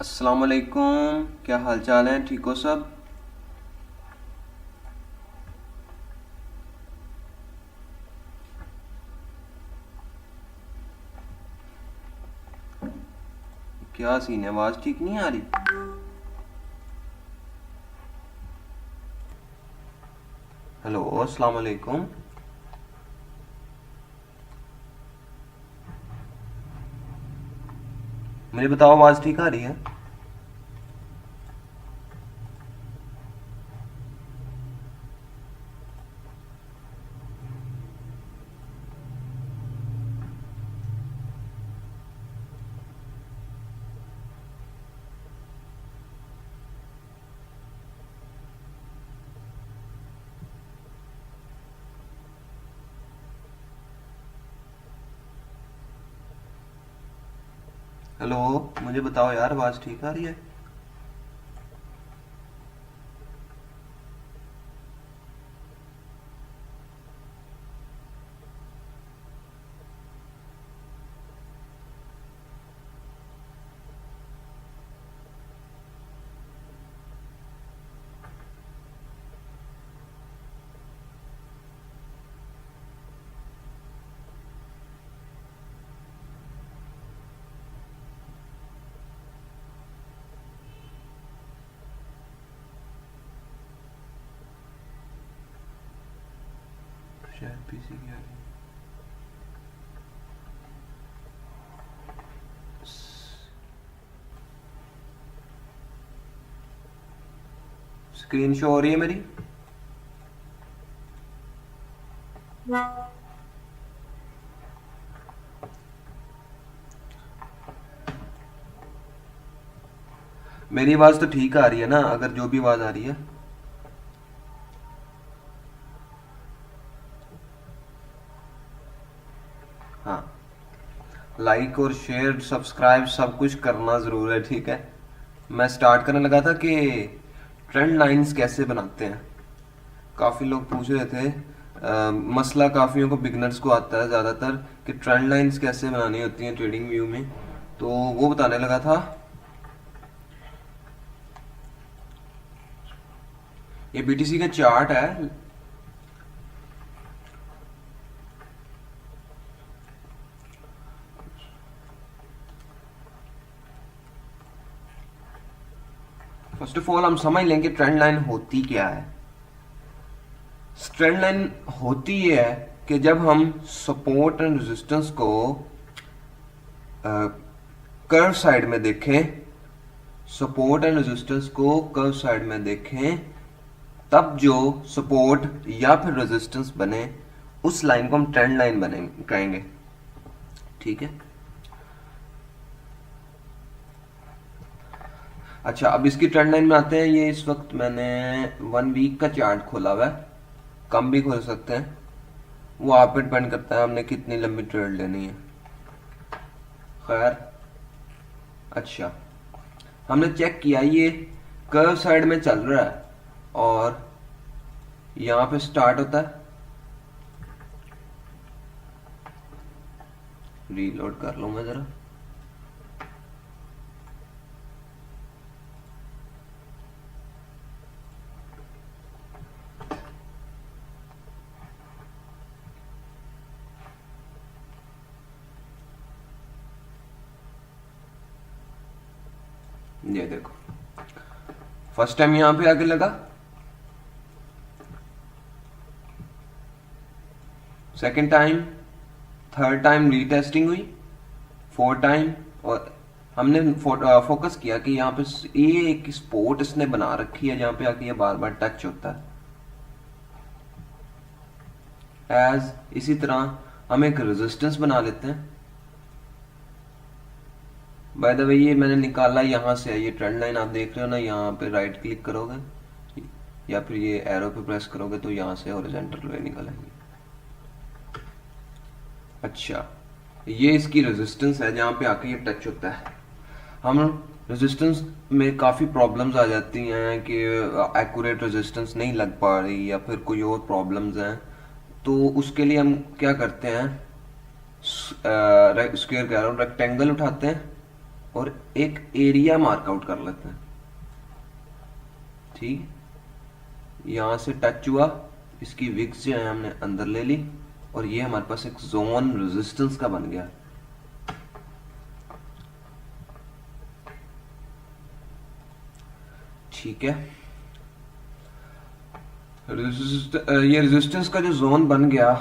अस्सलाम वालेकुम, क्या हाल चाल है? ठीक हो सब? क्या सीन है, आवाज़ ठीक नहीं आ रही? हेलो, अस्सलाम वालेकुम। मुझे बताओ, आवाज़ ठीक आ रही है? हेलो, मुझे बताओ यार, आवाज़ ठीक आ रही है? शायद पीसी की आ रही है। स्क्रीन शो हो रही है मेरी? मेरी आवाज़ तो ठीक आ रही है ना, अगर जो भी आवाज़ आ रही है? हाँ, लाइक और शेयर सब्सक्राइब सब कुछ करना ज़रूर है, ठीक है? मैं स्टार्ट करने लगा था कि ट्रेंड लाइंस कैसे बनाते हैं। काफ़ी लोग पूछ रहे थे। मसला काफ़ियों को, बिगनर्स को आता है ज़्यादातर, कि ट्रेंड लाइंस कैसे बनानी होती हैं ट्रेडिंग व्यू में। तो वो बताने लगा था। ये बीटीसी का चार्ट है। फर्स्ट ऑफ ऑल हम समझ लेंगे ट्रेंड लाइन होती क्या है। ट्रेंड लाइन होती ये है कि जब हम सपोर्ट एंड रेजिस्टेंस को कर्व साइड में देखें, सपोर्ट एंड रेजिस्टेंस को कर्व साइड में देखें, तब जो सपोर्ट या फिर रेजिस्टेंस बने उस लाइन को हम ट्रेंड लाइन बने कहेंगे, ठीक है? अच्छा, अब इसकी ट्रेंड लाइन में आते हैं। ये इस वक्त मैंने 1 वीक का चार्ट खोला हुआ है, कम भी खोल सकते हैं, वो आप पे डिपेंड करता है हमने कितनी लंबी ट्रेड लेनी है। खैर, अच्छा, हमने चेक किया ये कर्व साइड में चल रहा है और यहाँ पे स्टार्ट होता है। रीलोड कर लूँ मैं ज़रा। ये देखो, फर्स्ट टाइम यहाँ पे आके लगा, second time, third time retesting हुई, फोर्थ टाइम, और हमने फोकस किया कि यहाँ पे ये एक स्पोर्ट इसने बना रखी है जहाँ पे आके ये बार बार टच होता है। इसी तरह हम एक रेजिस्टेंस बना लेते हैं। बाय द वे ये मैंने निकाला यहाँ से है, ये ट्रेंड लाइन आप देख रहे हो ना, यहाँ पे राइट क्लिक करोगे या फिर ये एरो पे प्रेस करोगे तो यहाँ से हॉरिजॉन्टल वे निकलेंगे। अच्छा, ये इसकी रेजिस्टेंस है जहाँ पे आके ये टच होता है। हम रेजिस्टेंस में काफ़ी प्रॉब्लम्स आ जाती हैं कि एक्यूरेट रेजिस्टेंस नहीं लग पा रही या फिर कोई और प्रॉब्लम्स हैं, तो उसके लिए हम क्या करते हैं, स्क्वायर कह रहा हूँ, रेक्टेंगल उठाते हैं और एक एरिया मार्क आउट कर लेते हैं। ठीक, यहाँ से टच हुआ, इसकी विक्स जो है हमने अंदर ले ली और ये हमारे पास एक जोन रेजिस्टेंस का बन गया। ठीक है, ये रेजिस्टेंस का जो जोन बन गया,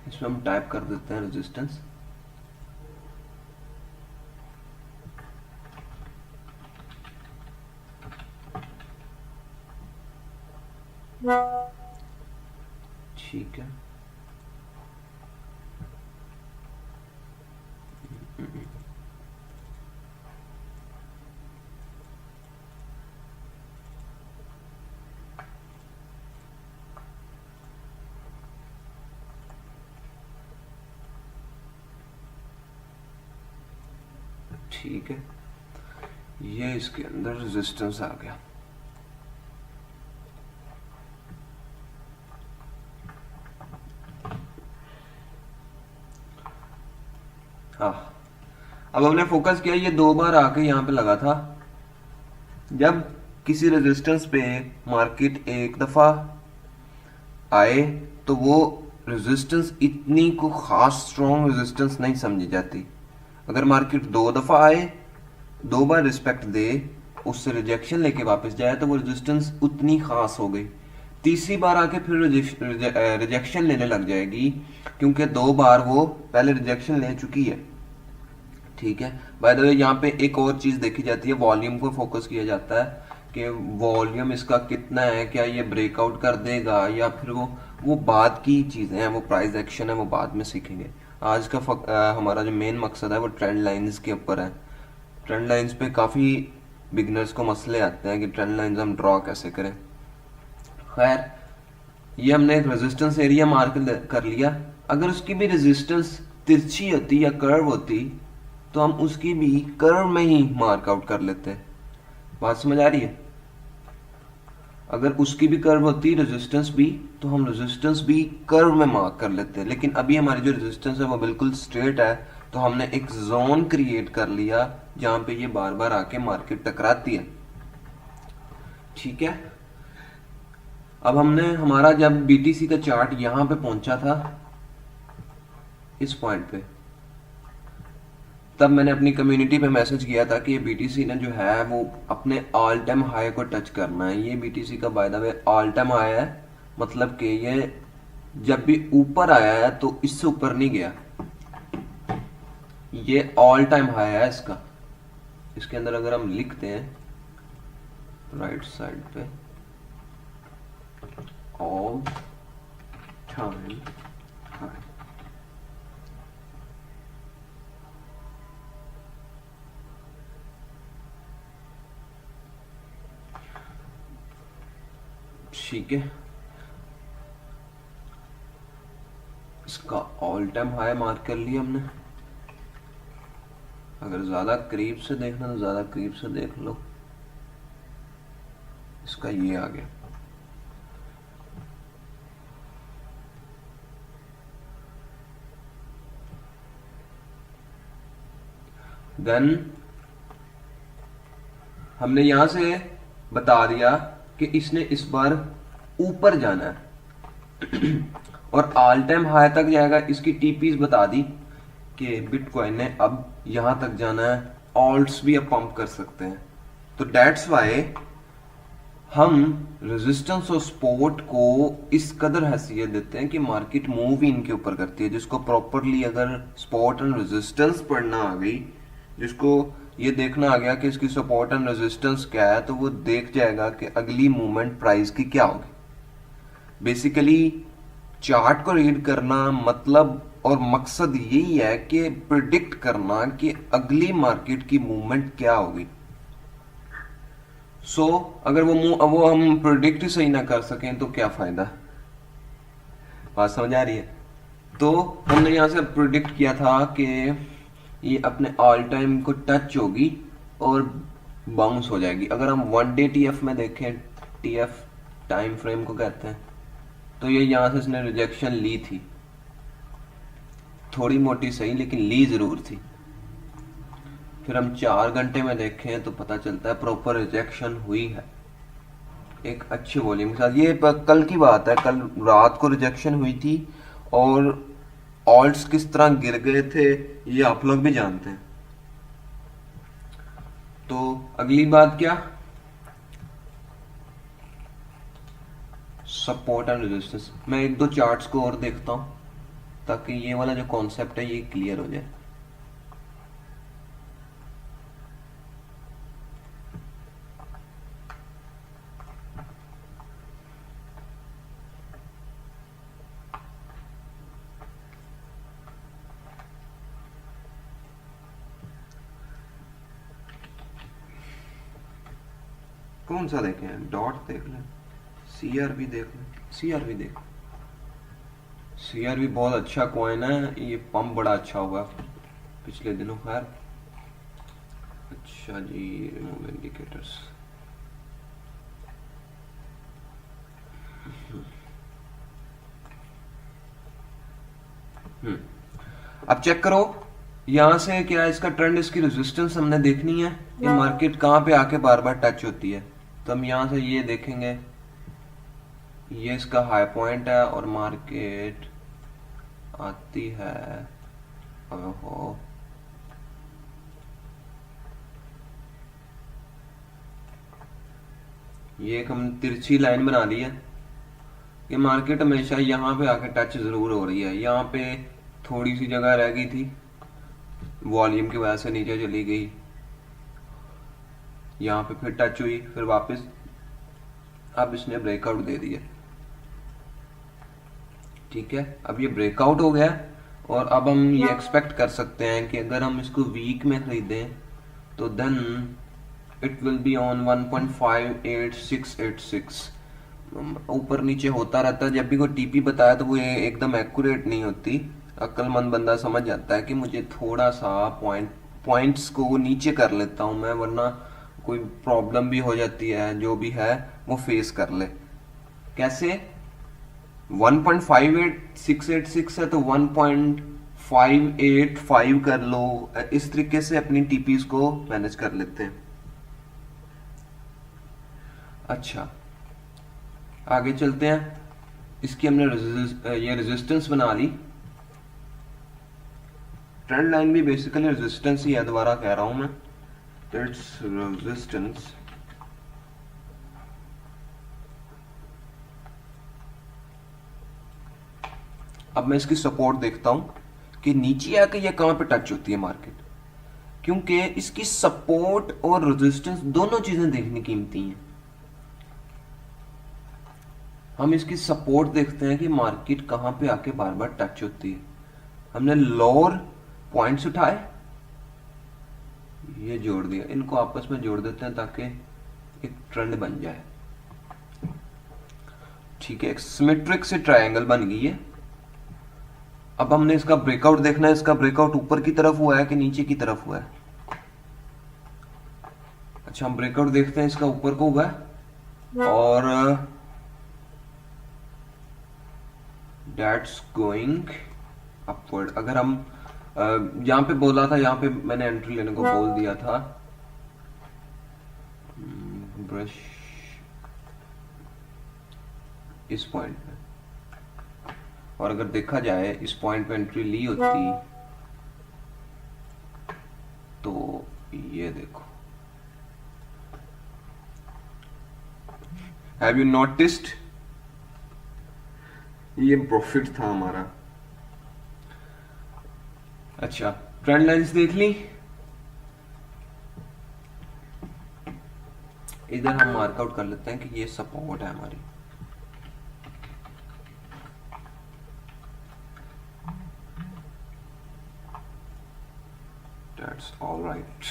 इसमें हम टाइप कर देते हैं रेजिस्टेंस। ठीक है, ठीक है, ये इसके अंदर रेजिस्टेंस आ गया। हाँ, अब हमने फोकस किया, ये 2 बार आके यहाँ पे लगा था। जब किसी रेजिस्टेंस पे मार्केट एक दफा आए तो वो रेजिस्टेंस इतनी को खास स्ट्रॉन्ग रेजिस्टेंस नहीं समझी जाती। अगर मार्केट 2 दफा आए, 2 बार रिस्पेक्ट दे, उससे रिजेक्शन लेके वापस जाए तो वो रेजिस्टेंस उतनी खास हो गई। तीसरी बार आके फिर रिजेक्शन लेने लग जाएगी क्योंकि 2 बार वो पहले रिजेक्शन ले चुकी है। ठीक है, बाय द वे यहाँ पे एक और चीज देखी जाती है, वॉल्यूम को फोकस किया जाता है कि वॉल्यूम इसका कितना है, क्या ये ब्रेकआउट कर देगा या फिर वो बाद की चीजें हैं, वो प्राइस एक्शन है, वो बाद में सीखेंगे। आज का हमारा जो मेन मकसद है वो ट्रेंड लाइंस के ऊपर है। ट्रेंड लाइंस पे काफी बिगनर्स को मसले आते हैं कि ट्रेंड लाइंस हम ड्रॉ कैसे करें। खैर, ये हमने एक रेजिस्टेंस एरिया मार्क कर लिया। अगर उसकी भी रेजिस्टेंस तिरछी होती या कर्व होती तो हम उसकी भी कर्व में ही मार्क आउट कर लेते हैं। बात समझ आ रही है? अगर उसकी भी कर्व होती रेजिस्टेंस भी, तो हम रेजिस्टेंस भी कर्व में मार्क कर लेते हैं। लेकिन अभी हमारी जो रेजिस्टेंस है वो बिल्कुल स्ट्रेट है, तो हमने एक जोन क्रिएट कर लिया जहां पे ये बार बार आके मार्केट टकराती है। ठीक है, अब हमने हमारा जब बीटीसी का चार्ट यहां पे पहुंचा था इस पॉइंट पे, तब मैंने अपनी कम्युनिटी पे मैसेज किया था कि ये बीटीसी ने जो है वो अपने ऑल टाइम हाई को टच करना है। ये बीटीसी का by the way all time high है, मतलब कि ये जब भी ऊपर आया है तो इससे ऊपर नहीं गया। ये ऑल टाइम हाई है इसका। इसके अंदर अगर हम लिखते हैं राइट साइड पे ऑल टाइम हाई, ठीक है, इसका ऑल टाइम हाई मार्क कर लिया हमने। अगर ज्यादा करीब से देखना तो ज्यादा करीब से देख लो, इसका ये आ गया। देन हमने यहां से बता दिया कि इसने इस बार ऊपर जाना है और ऑल टाइम हाई तक जाएगा। इसकी टीपीज बता दी कि बिटकॉइन ने अब यहां तक जाना है, ऑल्ट्स भी अब पंप कर सकते हैं। तो दैट्स वाई हम रेजिस्टेंस और सपोर्ट को इस कदर हैसियत देते हैं कि मार्केट मूव ही इनके ऊपर करती है। जिसको प्रॉपरली अगर सपोर्ट एंड रेजिस्टेंस पढ़ना आ गई, जिसको ये देखना आ गया कि इसकी सपोर्ट एंड रेजिस्टेंस क्या है, तो वो देख जाएगा कि अगली मूवमेंट प्राइस की क्या होगी। बेसिकली चार्ट को रीड करना मतलब और मकसद यही है कि प्रिडिक्ट करना कि अगली मार्केट की मूवमेंट क्या होगी। अगर वो हम प्रिडिक्ट ही सही ना कर सकें तो क्या फायदा। बात समझ आ रही है। तो हमने यहां से प्रिडिक्ट किया था कि ये अपने ऑल टाइम को टच होगी और बाउंस हो जाएगी। अगर हम 1 डे टीएफ में देखें, टीएफ टाइम फ्रेम को कहते हैं, तो ये यहां से इसने रिजेक्शन ली थी, थोड़ी मोटी सही लेकिन ली जरूर थी। फिर हम 4 घंटे में देखें तो पता चलता है प्रॉपर रिजेक्शन हुई है एक अच्छे वॉल्यूम के साथ। ये कल की बात है, कल रात को रिजेक्शन हुई थी और ऑल्ट्स किस तरह गिर गए थे ये आप लोग भी जानते हैं। तो अगली बात क्या, सपोर्ट एंड रेजिस्टेंस। मैं 1-2 चार्ट्स को और देखता हूं ताकि ये वाला जो कॉन्सेप्ट है ये क्लियर हो जाए। कौन सा देखें, डॉट देख लें, सीआरबी देख लें, सीआरबी देख। सीआरबी बहुत अच्छा कॉइन है, ये पंप बड़ा अच्छा हुआ पिछले दिनों। खैर अच्छा जी, रिमूव इंडिकेटर्स। अब चेक करो यहां से क्या है इसका ट्रेंड, इसकी रेजिस्टेंस हमने देखनी है, ये मार्केट कहां पे आके बार बार टच होती है। तो हम यहां से ये देखेंगे, ये इसका हाई पॉइंट है और मार्केट आती है, ओहो ये एक हम तिरछी लाइन बना ली है। ये मार्केट हमेशा यहाँ पे आके टच जरूर हो रही है। यहाँ पे थोड़ी सी जगह रह गई थी, वॉल्यूम की वजह से नीचे चली गई, यहाँ पे फिर टच हुई, फिर वापस अब इसने ब्रेकआउट दे दिया। ठीक है, अब ये ब्रेकआउट हो गया और अब हम ये एक्सपेक्ट कर सकते हैं कि अगर हम इसको वीक में खरीदें तो then it will be on 1.58686। ऊपर नीचे होता रहता है। जब भी कोई टीपी बताया तो वो एकदम एक्यूरेट नहीं होती। अक्लमंद बंदा समझ जाता है कि मुझे थोड़ा सा पॉइंट्स को नीचे कर लेता हूं मैं, वरना कोई प्रॉब्लम भी हो जाती है, जो भी है वो फेस कर ले। कैसे, 1.58686 है तो 1.585 कर लो। इस तरीके से अपनी टीपीज को मैनेज कर लेते हैं। अच्छा आगे चलते हैं। इसकी हमने ये रेजिस्टेंस बना ली। ट्रेंड लाइन भी बेसिकली रेजिस्टेंस ही है, दोबारा कह रहा हूं मैं, इट्स रेजिस्टेंस। अब मैं इसकी सपोर्ट देखता हूं कि नीचे आके ये कहां पे टच होती है मार्केट, क्योंकि इसकी सपोर्ट और रेजिस्टेंस दोनों चीजें देखनी कीमती हैं। हम इसकी सपोर्ट देखते हैं कि मार्केट कहां पे आके बार बार टच होती है। हमने लोअर पॉइंट्स उठाए, ये जोड़ दिया, इनको आपस में जोड़ देते हैं ताकि एक ट्रेंड बन जाए। ठीक है, एक सिमेट्रिक से ट्रायंगल बन गई है। अब हमने इसका ब्रेकआउट देखना है। इसका ब्रेकआउट ऊपर की तरफ हुआ है कि नीचे की तरफ हुआ है। अच्छा हम ब्रेकआउट देखते हैं, इसका ऊपर को हुआ है और दैट्स गोइंग अपवर्ड। अगर हम यहां पे बोला था, यहां पे मैंने एंट्री लेने को बोल दिया था, ब्रश इस पॉइंट पे, और अगर देखा जाए इस पॉइंट पे एंट्री ली होती तो ये देखो, हैव यू नोटिस्ड, ये प्रॉफिट था हमारा। अच्छा ट्रेंड लाइंस देख ली। इधर हम मार्कआउट कर लेते हैं कि ये सपोर्ट है हमारी। That's all right.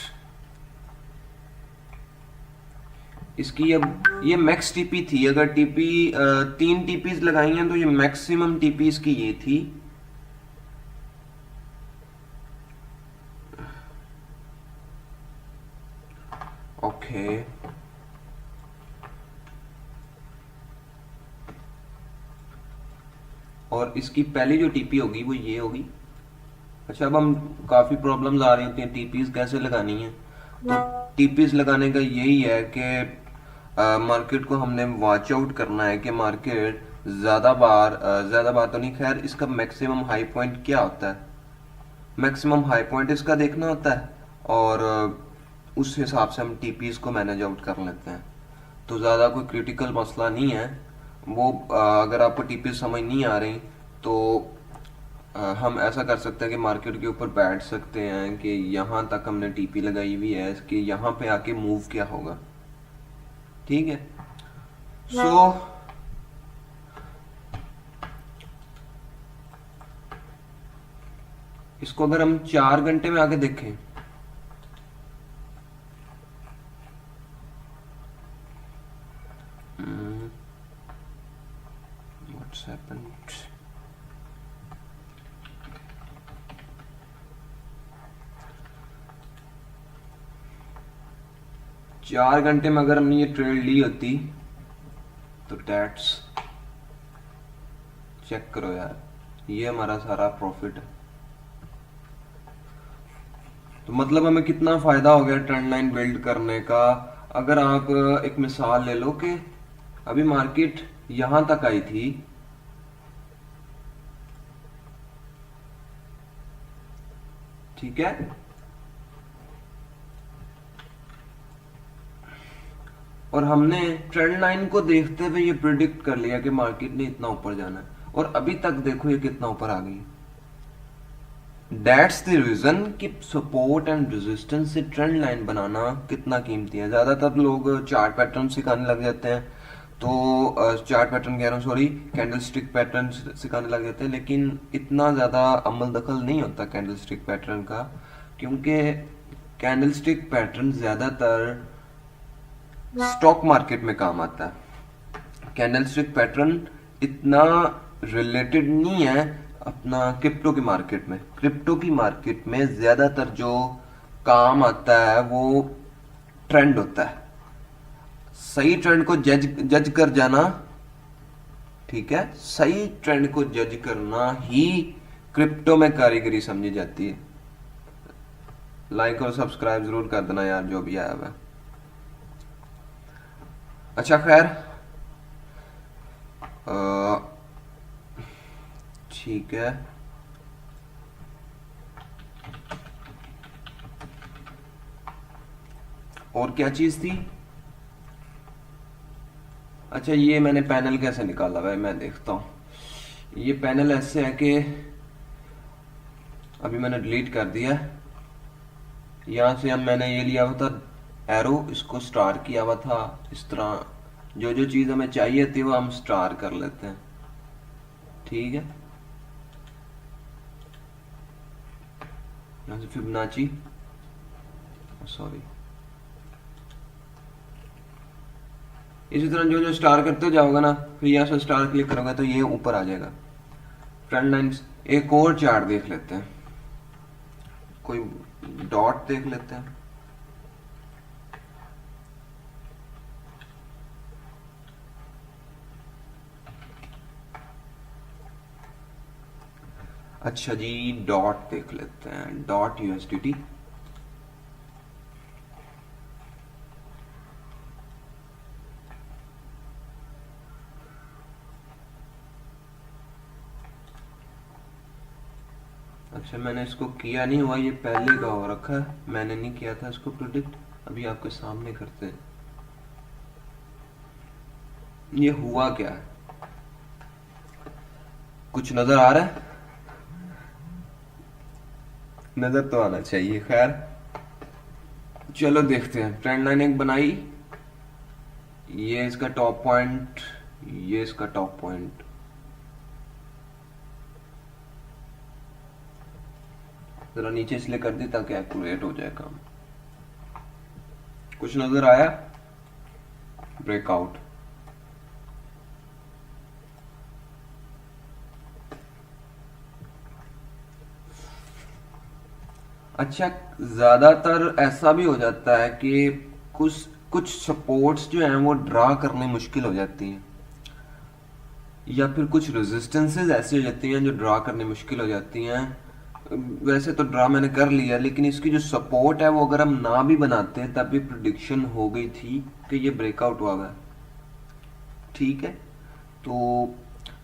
इसकी अब ये मैक्स टीपी थी, अगर टीपी 3 टीपीज लगाई हैं तो ये मैक्सिमम टीपीज की ये थी। ओके और इसकी पहली जो टीपी होगी वो ये होगी। अच्छा अब हम काफी प्रॉब्लम्स आ रही होती हैं टीपीज कैसे लगानी है, तो टीपीज लगाने का यही है कि मार्केट को हमने वॉच आउट करना है कि मार्केट ज्यादा बार तो नहीं, खैर इसका मैक्सिमम हाई पॉइंट क्या होता है, मैक्सिमम हाई पॉइंट इसका देखना होता है और उस हिसाब से हम टीपीज को मैनेज आउट कर लेते हैं। तो ज़्यादा कोई क्रिटिकल मसला नहीं है वो। अगर आपको टीपीज समझ नहीं आ रही तो हम ऐसा कर सकते हैं कि मार्केट के ऊपर बैठ सकते हैं कि यहाँ तक हमने टीपी लगाई हुई है कि यहाँ पे आके मूव क्या होगा। ठीक है, सो इसको अगर हम 4 घंटे में आके देखें, व्हाट्स हैपेंड, 4 घंटे में अगर हमने ये ट्रेड ली होती तो टैट्स चेक करो यार, ये हमारा सारा प्रॉफिट है। तो मतलब हमें कितना फायदा हो गया ट्रेंड लाइन बिल्ड करने का। अगर आप एक मिसाल ले लो कि अभी मार्केट यहां तक आई थी, ठीक है, और हमने ट्रेंड लाइन को देखते हुए ये प्रिडिक्ट कर लिया कि मार्केट ने इतना ऊपर जाना है, और अभी तक देखो ये कितना ऊपर आ गई। दैट्स द रीजन कि सपोर्ट एंड रेजिस्टेंस से ट्रेंड लाइन बनाना कितना कीमती है। ज्यादातर लोग चार्ट पैटर्न सिखाने लग जाते हैं, तो चार्ट पैटर्न कह रहा हूँ, सॉरी, कैंडल स्टिक पैटर्न सिखाने लग जाते हैं, लेकिन इतना ज्यादा अमल दखल नहीं होता कैंडल स्टिक पैटर्न का, क्योंकि कैंडल स्टिक पैटर्न ज्यादातर स्टॉक मार्केट में काम आता है। कैंडल स्टिक पैटर्न इतना रिलेटेड नहीं है अपना क्रिप्टो की मार्केट में। क्रिप्टो की मार्केट में ज्यादातर जो काम आता है वो ट्रेंड होता है, सही ट्रेंड को जज कर जाना, ठीक है, सही ट्रेंड को जज करना ही क्रिप्टो में कारीगरी समझी जाती है। लाइक और सब्सक्राइब जरूर कर देना यार जो भी आया हुआ। अच्छा खैर, ठीक है, और क्या चीज थी? अच्छा ये मैंने पैनल कैसे निकाला भाई, मैं देखता हूं। ये पैनल ऐसे है कि अभी मैंने डिलीट कर दिया। यहां से हम मैंने ये लिया हुआ था एरो, इसको स्टार किया हुआ था इस तरह, जो जो चीज हमें चाहिए थी वो हम स्टार कर लेते हैं, ठीक है। यहां से फिबोनाची, सॉरी, इसी तरह जो जो स्टार करते जाओगे ना, फिर यहाँ से स्टार क्लिक करोगे तो ये ऊपर आ जाएगा। ट्रेंड लाइन्स, एक और चार्ट देख लेते हैं, कोई डॉट देख लेते हैं। अच्छा जी, डॉट देख लेते हैं, डॉट यूएसडीटी। अच्छा मैंने इसको किया नहीं हुआ, ये पहले का हो रखा है, मैंने नहीं किया था इसको प्रोडिक्ट, अभी आपके सामने करते हैं। ये हुआ क्या है, कुछ नजर आ रहा है? नजर तो आना चाहिए। खैर चलो देखते हैं। ट्रेंड लाइन एक बनाई, ये इसका टॉप पॉइंट, ये इसका टॉप पॉइंट, जरा नीचे इसलिए कर दी ताकि एक्यूरेट हो जाए काम। कुछ नजर आया? ब्रेकआउट। अच्छा, ज्यादातर ऐसा भी हो जाता है कि कुछ कुछ सपोर्ट्स जो हैं वो ड्रा करने मुश्किल हो जाती हैं, या फिर कुछ रेजिस्टेंसेस ऐसी हो जाती हैं जो ड्रा करनी मुश्किल हो जाती हैं। वैसे तो ड्रा मैंने कर लिया, लेकिन इसकी जो सपोर्ट है वो अगर हम ना भी बनाते तब भी प्रिडिक्शन हो गई थी कि ये ब्रेकआउट हुआ है। ठीक है, तो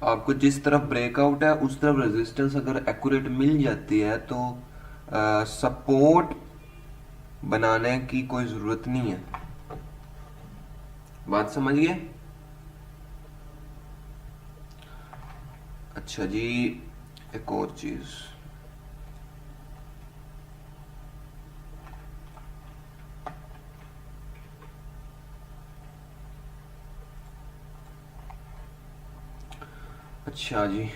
आपको जिस तरफ ब्रेकआउट है उस तरफ रेजिस्टेंस अगर एक्यूरेट मिल जाती है तो सपोर्ट बनाने की कोई जरूरत नहीं है। बात समझ गए? अच्छा जी, एक और चीज। अच्छा जी,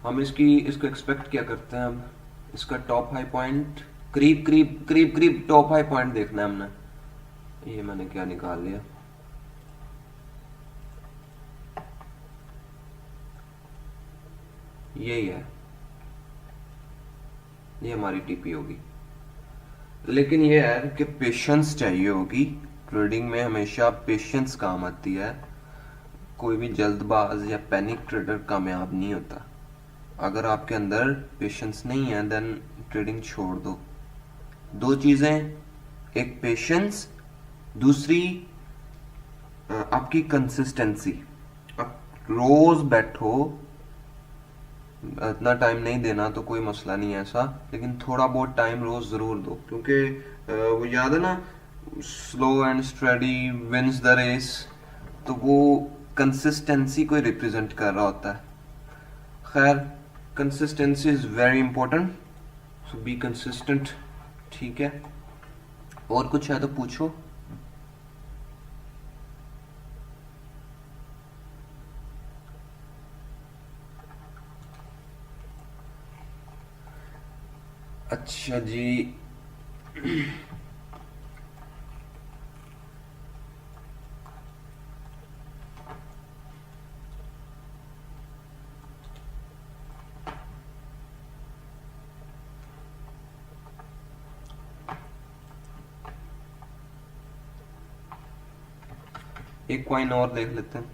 हम इसको एक्सपेक्ट क्या करते हैं? अब इसका टॉप हाई पॉइंट करीब करीब करीब करीब टॉप हाई पॉइंट देखना है हमने। ये मैंने क्या निकाल लिया? यही है, ये हमारी टीपी होगी। लेकिन ये है कि पेशेंस चाहिए होगी। ट्रेडिंग में हमेशा पेशेंस काम आती है। कोई भी जल्दबाज या पैनिक ट्रेडर कामयाब नहीं होता। अगर आपके अंदर पेशेंस नहीं है देन ट्रेडिंग छोड़ दो। दो चीजें, एक पेशेंस, दूसरी आपकी कंसिस्टेंसी। आप रोज बैठो, इतना टाइम नहीं देना तो कोई मसला नहीं है ऐसा, लेकिन थोड़ा बहुत टाइम रोज जरूर दो, क्योंकि वो याद है ना, slow and study wins the race. तो वो कंसिस्टेंसी को रिप्रेजेंट कर रहा होता है। खैर, consistency is very important, so be consistent. ठीक है, और कुछ है तो पूछो। अच्छा जी, एक कॉइन और देख लेते हैं।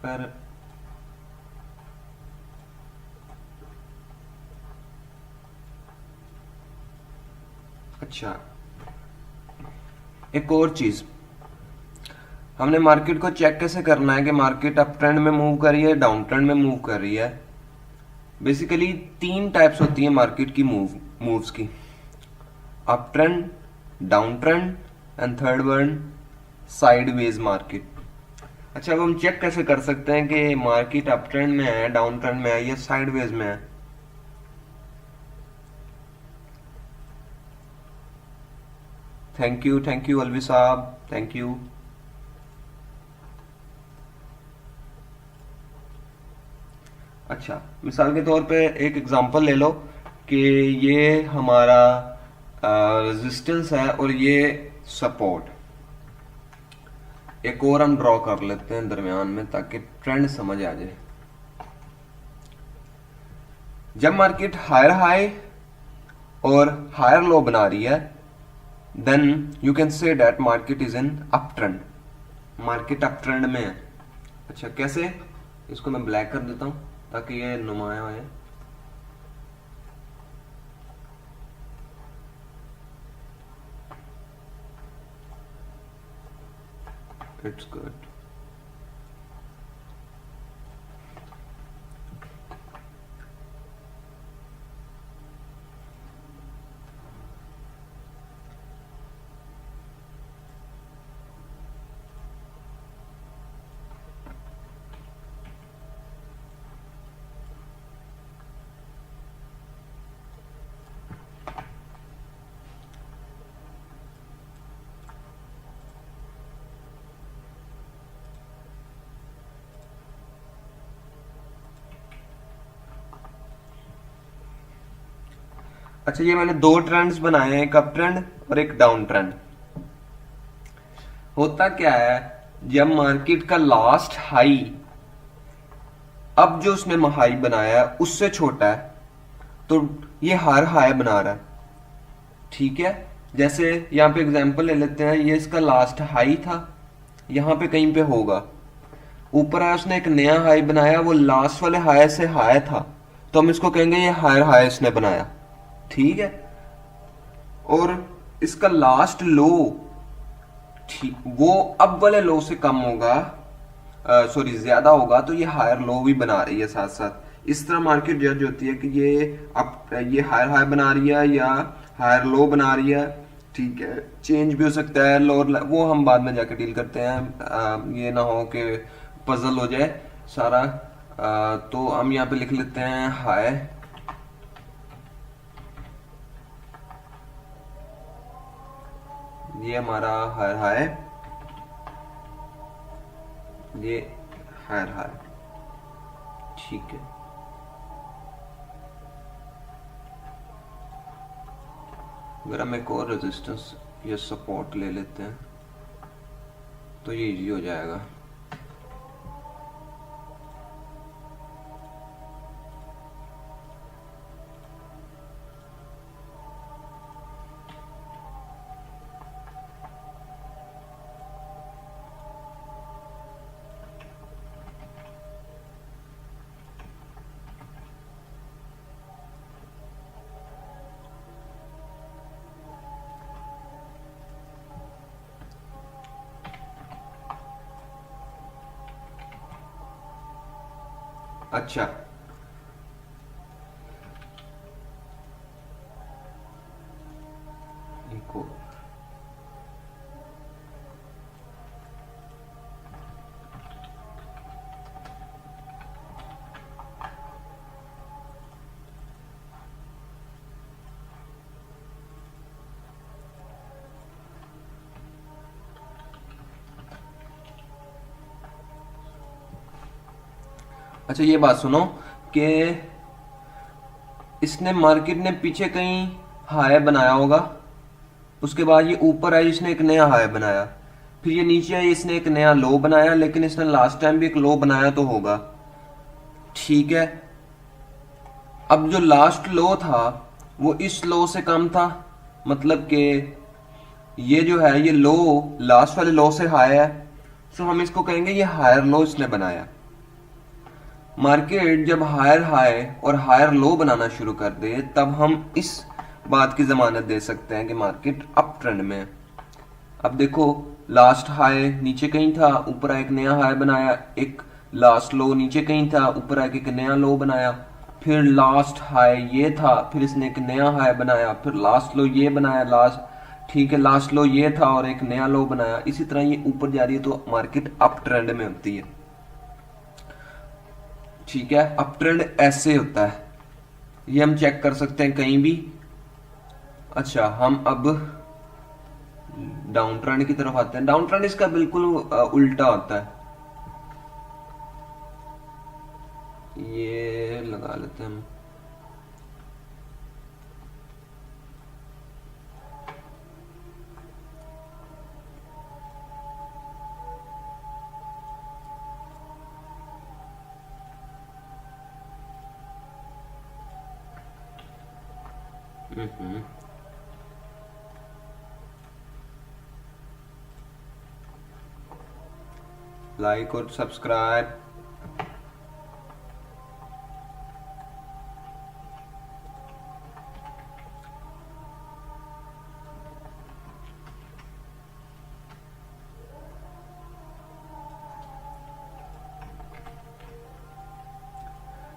खैर, अच्छा, एक और चीज, हमने मार्केट को चेक कैसे करना है कि मार्केट अप ट्रेंड में मूव कर रही है, डाउन ट्रेंड में मूव कर रही है। बेसिकली तीन टाइप्स होती है मार्केट की मूव्स की: up trend, down trend and third one sideways market. अच्छा, अब हम चेक कैसे कर सकते हैं कि मार्केट अप ट्रेंड में है, डाउन ट्रेंड में है या साइडवेज में है? थैंक यू अलवी साहब, थैंक यू। अच्छा, मिसाल के तौर पे एक एग्जांपल ले लो कि ये हमारा रेजिस्टेंस है और ये सपोर्ट। एक और हम ड्रॉ कर लेते हैं दरमियान में ताकि ट्रेंड समझ आ जाए। जब मार्केट हायर हाई और हायर लो बना रही है then you can say that market is in up trend. Market up trend में है। अच्छा, कैसे? इसको मैं ब्लैक कर देता हूं ताकि ये नुमाया हो। It's good. अच्छा, ये मैंने दो ट्रेंड्स बनाए हैं, एक अप ट्रेंड और एक डाउन ट्रेंड। होता क्या है, जब मार्केट का लास्ट हाई अब जो उसने हाई बनाया है उससे छोटा है, तो ये हर हाई बना रहा है। ठीक है, जैसे यहाँ पे एग्जांपल ले लेते हैं, ये इसका लास्ट हाई था, यहाँ पे कहीं पे होगा, ऊपर आया उसने एक नया हाई बनाया, वो लास्ट वाले हाई से हाई था, तो हम इसको कहेंगे ये हायर हाई इसने बनाया। ठीक है, और इसका लास्ट लो, ठीक, वो अब वाले लो से कम होगा, सॉरी ज्यादा होगा, तो ये हायर लो भी बना रही है साथ साथ। इस तरह मार्केट जज होती है कि ये हायर हाई बना रही है या हायर लो बना रही है। ठीक है, चेंज भी हो सकता है, लोअर, वो हम बाद में जाके डील करते हैं, ये ना हो कि पजल हो जाए सारा। तो हम यहाँ पे लिख लेते हैं हाई, ये हमारा हायर हाई, ये हायर हाई। ठीक है, अगर हम एक और रेजिस्टेंस या सपोर्ट ले लेते हैं तो ये इजी हो जाएगा। अच्छा, एक और, अच्छा ये बात सुनो कि इसने मार्केट ने पीछे कहीं हाई बनाया होगा, उसके बाद ये ऊपर आई, इसने एक नया हाई बनाया, फिर ये नीचे आई, इसने एक नया लो बनाया, लेकिन इसने लास्ट टाइम भी एक लो बनाया तो होगा। ठीक है, अब जो लास्ट लो था वो इस लो से कम था, मतलब कि ये जो है ये लो लास्ट वाले लो से हाई है, सो हम इसको कहेंगे ये हायर लो इसने बनाया। मार्केट जब हायर हाई और हायर लो बनाना शुरू कर दे तब हम इस बात की जमानत दे सकते हैं कि मार्केट अप ट्रेंड में है। अब देखो, लास्ट हाई नीचे कहीं था, ऊपर एक नया हाई बनाया, एक लास्ट लो नीचे कहीं था, ऊपर आके एक नया लो बनाया, फिर लास्ट हाई ये था, फिर इसने एक नया हाई बनाया, फिर लास्ट लो ये बनाया, लास्ट, ठीक है, लास्ट लो ये था और एक नया लो बनाया। इसी तरह ये ऊपर जा रही है तो मार्केट अप ट्रेंड में होती है। ठीक है, अप ट्रेंड ऐसे होता है, ये हम चेक कर सकते हैं कहीं भी। अच्छा, हम अब डाउन ट्रेंड की तरफ आते हैं। डाउन ट्रेंड इसका बिल्कुल उल्टा होता है, ये लगा लेते हैं हम। लाइक और सब्सक्राइब।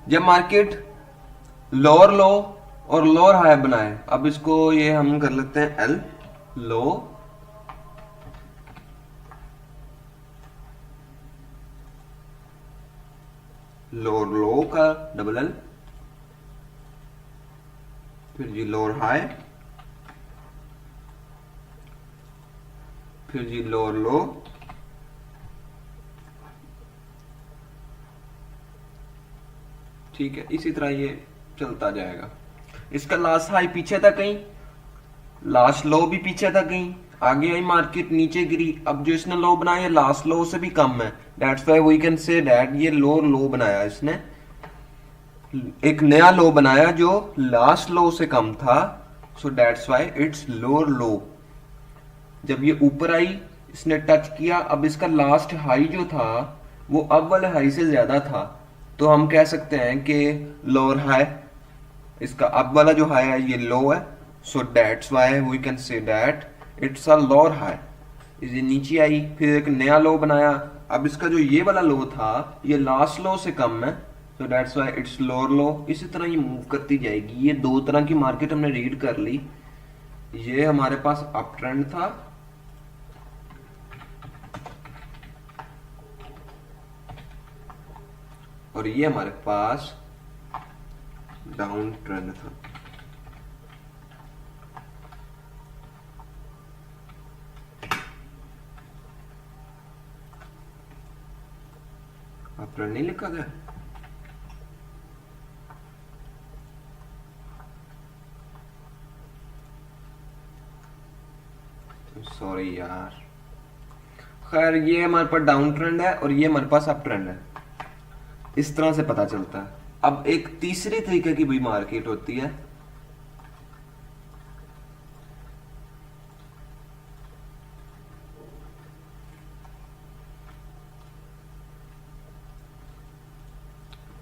जब मार्केट लोअर लो और लोअर हाई बनाए, अब इसको ये हम कर लेते हैं एल, लो, लोअर लो का डबल एल, फिर जी लोअर हाई, फिर जी लोअर लो, ठीक है, इसी तरह ये चलता जाएगा। इसका लास्ट हाई पीछे था कहीं, लास्ट लो भी पीछे था कहीं, आगे आई मार्केट नीचे गिरी, अब जो इसने लो बनाया लास्ट लो से भी कम है, that's why we can say that ये लोअर लो बनाया इसने, एक नया लो बनाया जो लास्ट लो से कम था, सो दैट्स व्हाई इट्स लोअर लो। जब ये ऊपर आई इसने टच किया, अब इसका लास्ट हाई जो था वो अब वाले हाई से ज्यादा था, तो हम कह सकते हैं कि लोअर हाई, इसका अब वाला जो हाई है ये लो है, so that's why we can say that it's a lower high. ये नीचे आई फिर एक नया लो बनाया, अब इसका जो ये वाला लो था ये लास्ट लो से कम है, so that's why it's lower लो। इसी तरह ये मूव करती जाएगी। ये दो तरह की मार्केट हमने रीड कर ली। ये हमारे पास अप ट्रेंड था, और ये हमारे पास डाउन ट्रेंड था। अप ट्रेंड नहीं लिखा गया, सॉरी यार। खैर ये हमारे पास डाउन ट्रेंड है और ये हमारे पास अप ट्रेंड है, इस तरह से पता चलता है। अब एक तीसरी तरीके की भी मार्केट होती है,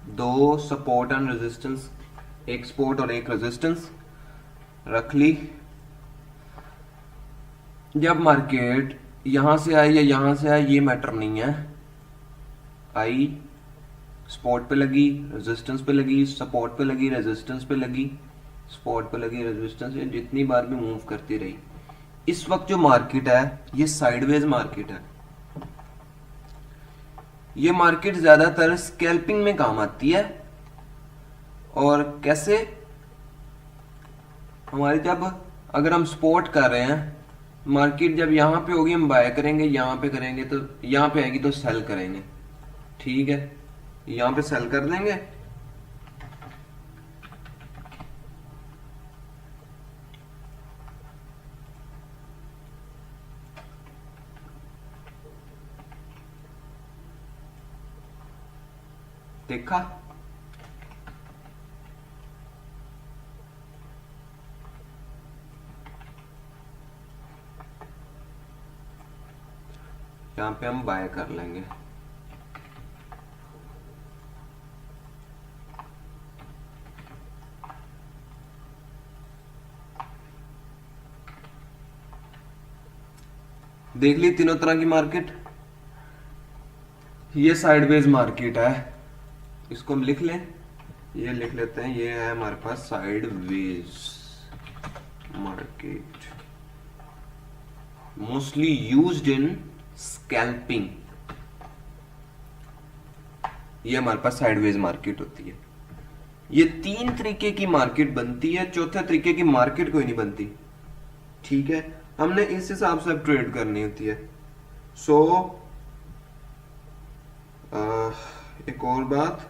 दो सपोर्ट एंड रेजिस्टेंस, एक सपोर्ट और एक रेजिस्टेंस रख ली। जब मार्केट यहां से आई या यहां से आई ये मैटर नहीं है, आई सपोर्ट पे लगी, रेजिस्टेंस पे लगी, सपोर्ट पे लगी, रेजिस्टेंस पे लगी, सपोर्ट पे लगी, रेजिस्टेंस, जितनी बार भी मूव करती रही। इस वक्त जो मार्केट है ये साइडवेज मार्केट है। ये मार्केट ज्यादातर स्कैल्पिंग में काम आती है। और कैसे? हमारे जब अगर हम सपोर्ट कर रहे हैं, मार्केट जब यहां पे होगी हम बाय करेंगे, यहां पे करेंगे तो यहां पे आएगी तो सेल करेंगे, ठीक है, यहां पे सेल कर देंगे। देखा? यहां पे हम बाय कर लेंगे। देख ली तीनों तरह की मार्केट। ये साइडवेज मार्केट है, इसको हम लिख लें, ये लिख लेते हैं, ये है हमारे पास sideways market, mostly used in scalping. ये हमारे पास साइडवेज मार्केट होती है। ये तीन तरीके की मार्केट बनती है, चौथे तरीके की मार्केट कोई नहीं बनती, ठीक है। हमने इस हिसाब से अब ट्रेड करनी होती है। सो एक और बात,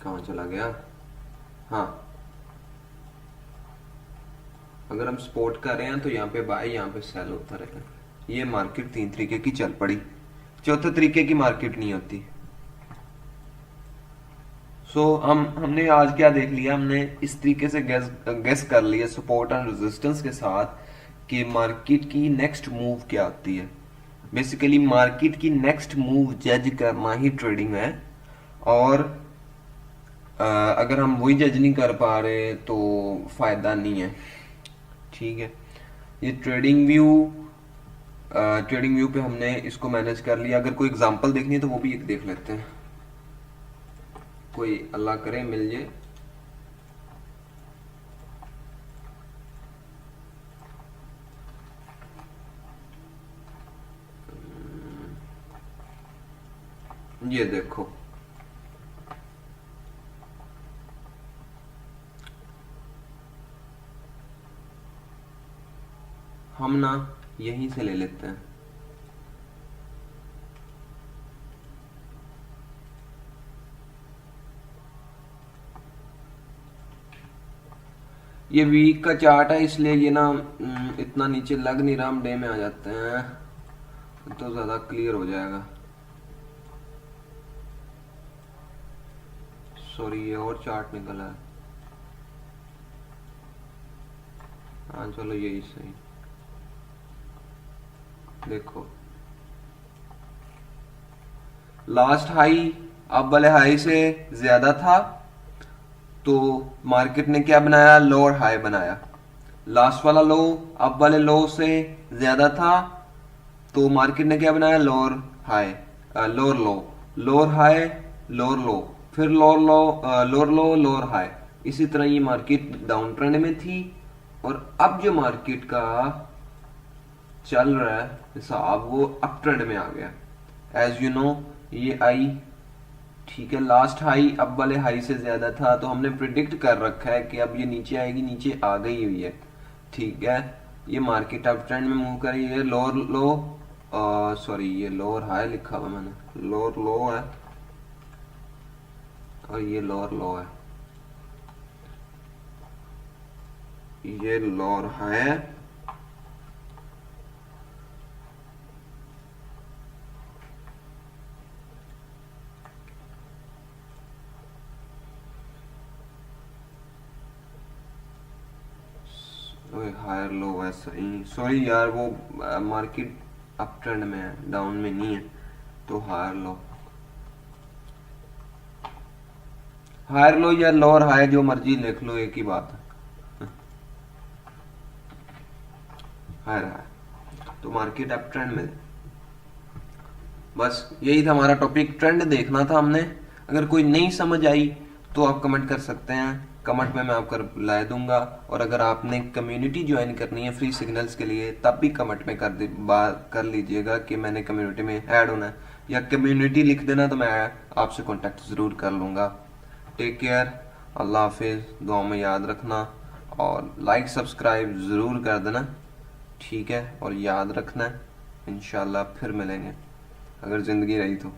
कहां चला गया? हाँ, अगर हम सपोर्ट कर रहे हैं तो यहाँ पे बाय, यहाँ पे सेल होता रहेगा। ये मार्केट तीन तरीके की चल पड़ी, चौथे तरीके की मार्केट नहीं होती। हमने आज क्या देख लिया, हमने इस तरीके से गेस कर लिया सपोर्ट एंड रेजिस्टेंस के साथ कि मार्केट की नेक्स्ट मूव क्या होती है। बेसिकली मार्केट की नेक्स्ट मूव जज करना ही ट्रेडिंग है, और अगर हम वही जज नहीं कर पा रहे तो फायदा नहीं है, ठीक है। ये ट्रेडिंग व्यू पे हमने इसको मैनेज कर लिया। अगर कोई एग्जांपल देखनी है तो वो भी एक देख लेते हैं, कोई अल्लाह करे मिल जाए। ये देखो, हम ना यहीं से ले लेते हैं, ये वीक का चार्ट है, इसलिए ये ना इतना नीचे लग नहीं रहा, हम डे में आ जाते हैं तो ज्यादा क्लियर हो जाएगा। सॉरी, ये और चार्ट निकला है। हाँ चलो यही सही। देखो लास्ट हाई अब वाले हाई से ज्यादा था तो मार्केट ने क्या बनाया, लोअर हाई बनाया। लास्ट वाला लो अब वाले लो से ज्यादा था तो मार्केट ने क्या बनाया, lower high, lower low, lower high, lower low, फिर lower low, lower low, lower high. इसी तरह ये मार्केट डाउन ट्रेंड में थी और अब जो मार्केट का चल रहा है हिसाब वो अप ट्रेंड में आ गया। एज यू नो ये आई, ठीक है, लास्ट हाई अब वाले हाई से ज्यादा था तो हमने प्रिडिक्ट कर रखा है कि अब ये नीचे आएगी, नीचे आ गई हुई है, ठीक है। ये मार्केट अप ट्रेंड में मूव कर रही है। लोअर लो, सॉरी ये लोअर हाई लिखा हुआ मैंने, लोअर लो है और ये लोअर लो है, ये लोअर हाई है, हायर लो वैसा ही। सॉरी यार वो मार्केट अप ट्रेंड में है, डाउन में नहीं है, तो हायर लो, हायर लो या लोअर हाई जो मर्जी लिख लो, एक ही बात है। हायर हाई तो मार्केट अप ट्रेंड में। बस यही था हमारा टॉपिक, ट्रेंड देखना था हमने। अगर कोई नहीं समझ आई तो आप कमेंट कर सकते हैं, कमेंट में मैं आपको रिप्लाई दूंगा। और अगर आपने कम्युनिटी ज्वाइन करनी है फ्री सिग्नल्स के लिए तब भी कमेंट में कर लीजिएगा कि मैंने कम्युनिटी में ऐड होना है, या कम्युनिटी लिख देना तो मैं आपसे कांटेक्ट ज़रूर कर लूँगा। टेक केयर, अल्लाह हाफिज़, दुआ में याद रखना और लाइक सब्सक्राइब ज़रूर कर देना, ठीक है। और याद रखना, इंशाल्लाह फिर मिलेंगे अगर ज़िंदगी रही तो।